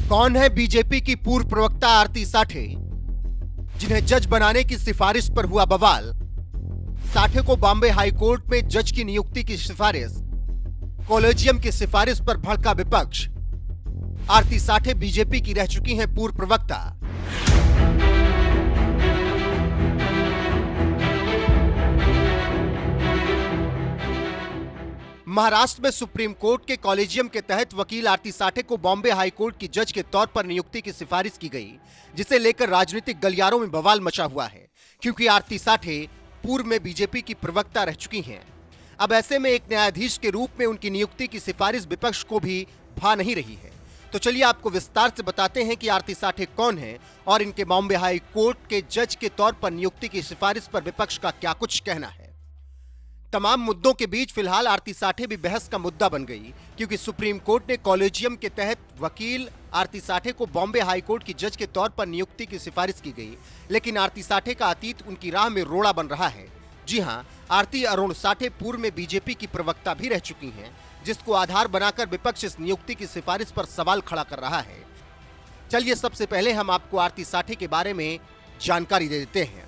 कौन है बीजेपी की पूर्व प्रवक्ता आरती साठे, जिन्हें जज बनाने की सिफारिश पर हुआ बवाल। साठे को बॉम्बे हाई कोर्ट में जज की नियुक्ति की सिफारिश, कॉलेजियम की सिफारिश पर भड़का विपक्ष। आरती साठे बीजेपी की रह चुकी हैं पूर्व प्रवक्ता। महाराष्ट्र में सुप्रीम कोर्ट के कॉलेजियम के तहत वकील आरती साठे को बॉम्बे हाई कोर्ट की जज के तौर पर नियुक्ति की सिफारिश की गई, जिसे लेकर राजनीतिक गलियारों में बवाल मचा हुआ है, क्योंकि आरती साठे पूर्व में बीजेपी की प्रवक्ता रह चुकी हैं। अब ऐसे में एक न्यायाधीश के रूप में उनकी नियुक्ति की सिफारिश विपक्ष को भी भा नहीं रही है। तो चलिए आपको विस्तार से बताते हैं कि आरती साठे कौन है और इनके बॉम्बे हाई कोर्ट के जज के तौर पर नियुक्ति की सिफारिश पर विपक्ष का क्या कुछ कहना है। तमाम मुद्दों के बीच फिलहाल आरती साठे भी बहस का मुद्दा बन गई, क्योंकि सुप्रीम कोर्ट ने कॉलेजियम के तहत वकील आरती साठे को बॉम्बे हाई कोर्ट की जज के तौर पर नियुक्ति की सिफारिश की गई, लेकिन आरती साठे का अतीत उनकी राह में रोड़ा बन रहा है। जी हां, आरती अरुण साठे पूर्व में बीजेपी की प्रवक्ता भी रह चुकी हैं, जिसको आधार बनाकर विपक्ष इस नियुक्ति की सिफारिश पर सवाल खड़ा कर रहा है। चलिए सबसे पहले हम आपको आरती साठे के बारे में जानकारी दे देते हैं।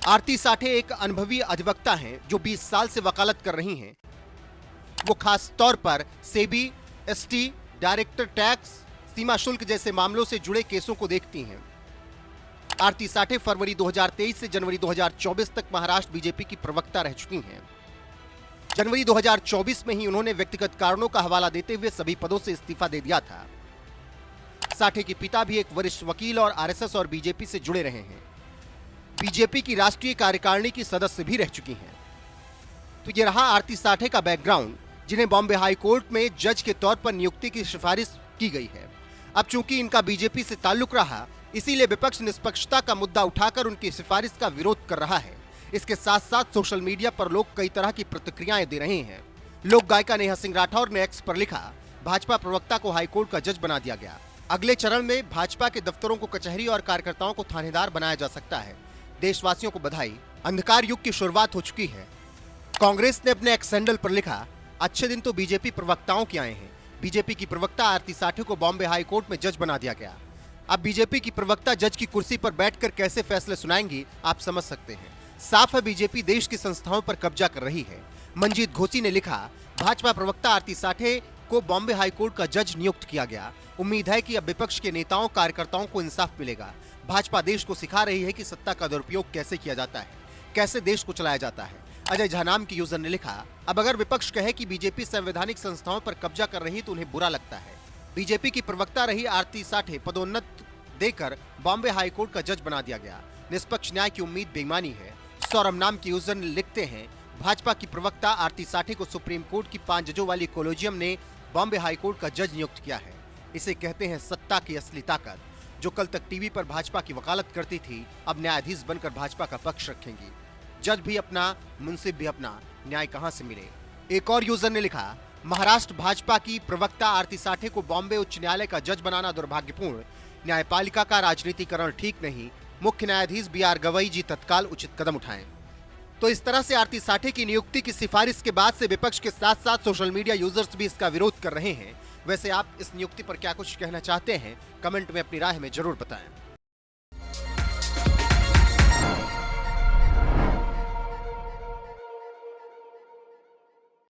आरती साठे एक अनुभवी अधिवक्ता हैं जो 20 साल से वकालत कर रही हैं। वो खास तौर पर सेबी, एसटी, डायरेक्टर टैक्स, सीमा शुल्क जैसे मामलों से जुड़े केसों को देखती हैं। आरती साठे फरवरी 2023 से जनवरी 2024 तक महाराष्ट्र बीजेपी की प्रवक्ता रह चुकी हैं। जनवरी 2024 में ही उन्होंने व्यक्तिगत कारणों का हवाला देते हुए सभी पदों से इस्तीफा दे दिया था। साठे के पिता भी एक वरिष्ठ वकील और आरएसएस और बीजेपी से जुड़े रहे हैं। बीजेपी की राष्ट्रीय कार्यकारिणी की सदस्य भी रह चुकी हैं। तो ये रहा आरती साठे का बैकग्राउंड, जिन्हें बॉम्बे हाई कोर्ट में जज के तौर पर नियुक्ति की सिफारिश की गई है। अब चूंकि इनका बीजेपी से ताल्लुक रहा, इसीलिए विपक्ष निष्पक्षता का मुद्दा उठाकर उनकी सिफारिश का विरोध कर रहा है। इसके साथ साथ सोशल मीडिया पर लोग कई तरह की प्रतिक्रियाएं दे रहे हैं। लोक गायिका नेहा सिंह राठौर ने एक्स पर लिखा, भाजपा प्रवक्ता को हाईकोर्ट का जज बना दिया गया। अगले चरण में भाजपा के दफ्तरों को कचहरी और कार्यकर्ताओं को थानेदार बनाया जा सकता है। देशवासियों को बधाई, अंधकार युग की शुरुआत हो चुकी है। कांग्रेस ने अपने एक्स हैंडल पर लिखा, अच्छे दिन तो बीजेपी प्रवक्ताओं के आए हैं। बीजेपी की प्रवक्ता आरती साठे को बॉम्बे हाई कोर्ट में जज बना दिया गया। अब बीजेपी की प्रवक्ता जज की कुर्सी पर बैठकर कैसे फैसले सुनाएंगी, आप समझ सकते हैं। साफ है बीजेपी देश की संस्थाओं पर कब्जा कर रही है। मंजीत घोसी ने लिखा, भाजपा प्रवक्ता आरती साठे को बॉम्बे हाई कोर्ट का जज नियुक्त किया गया। उम्मीद है कि अब विपक्ष के नेताओं कार्यकर्ताओं को इंसाफ मिलेगा। भाजपा देश को सिखा रही है कि सत्ता का दुरुपयोग कैसे किया जाता है, कैसे देश को चलाया जाता है। अजय झा नाम की यूजर ने लिखा, अब अगर विपक्ष कहे कि बीजेपी संवैधानिक संस्थाओं पर कब्जा कर रही तो उन्हें बुरा लगता है। बीजेपी की प्रवक्ता रही आरती साठे पदोन्नत देकर बॉम्बे हाई कोर्ट का जज बना दिया गया। निष्पक्ष न्याय की उम्मीद बेईमानी है। सौरभ नाम की यूजर ने लिखते हैं, भाजपा की प्रवक्ता आरती साठे को सुप्रीम कोर्ट की 5 जजों वाली कॉलेजियम ने बॉम्बे हाई कोर्ट का जज नियुक्त किया है। इसे कहते हैं सत्ता की असली ताकत। जो कल तक टीवी पर भाजपा की वकालत करती थी, अब न्यायाधीश बनकर भाजपा का पक्ष रखेंगी। जज भी अपना, मुंसिफ भी अपना, न्याय कहां से मिले। एक और यूजर ने लिखा, महाराष्ट्र भाजपा की प्रवक्ता आरती साठे को बॉम्बे उच्च न्यायालय का जज बनाना दुर्भाग्यपूर्ण। न्यायपालिका का राजनीतिकरण ठीक नहीं। मुख्य न्यायाधीश BR गवई जी तत्काल उचित कदम उठाएं। तो इस तरह से आरती साठे की नियुक्ति की सिफारिश के बाद से विपक्ष के साथ साथ सोशल मीडिया यूजर्स भी इसका विरोध कर रहे हैं। वैसे आप इस नियुक्ति पर क्या कुछ कहना चाहते हैं, कमेंट में अपनी राय में जरूर बताएं।